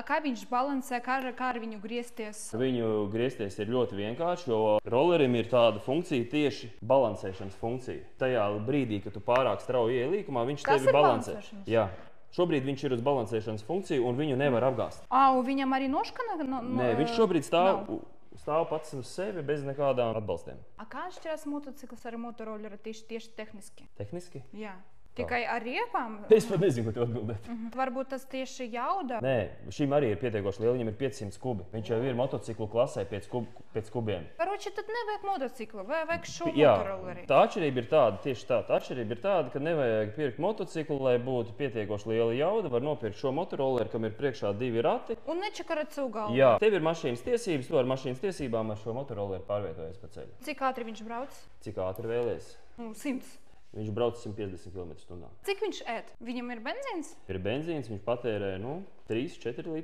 Kā viņš balansē, kā ar viņu griezties? Viņu griezties ir ļoti vienkārši, jo rollerim ir tāda funkcija, tieši balansēšanas funkcija. Tajā brīdī, kad tu pārāk strauji iej līkumā, viņš tevi balansē. Jā. Šobrīd viņš ir uz balansēšanas funkciju, un viņu nevar apgāzt. Un viņam arī noškana? Nē, viņš šobrīd stāv pats uz sevi bez nekādām atbalstiem. Kā atšķirās motocikls ar motorolleri tieši tehniski? Tehniski? Jā. Tikai ar riepām? Es pat nezinu, ko tu atbildēt. Varbūt tas tieši jauda? Nē, šim arī ir pietiekoši liela, viņam ir 500 kubi. Viņš jau ir motociklu klasē pēc kubiem. Karoči, tad nevajag motociklu, vajag šo Jā, motorolleri. Tā atšķirība ir tāda, tieši tā. Tā atšķirība ir tāda, ka nevajag pirkt motociklu, lai būtu pietiekoši liela jauda. Var nopirkt šo motorolleri, kam ir priekšā 2 rati. Un nečakarāt savu galvu. Jā, tev ir mašīnas tiesības, tu ar mašīnas tiesībām ar šo motorolleri pārvietojies pa ceļu. Cik ātri viņš brauc? Cik ātri vēlies? 100. Viņš brauc 150 km/h. Cik viņš ēd? Viņam ir benzīns? Ir benzīns, viņš patērē 3-4 litri.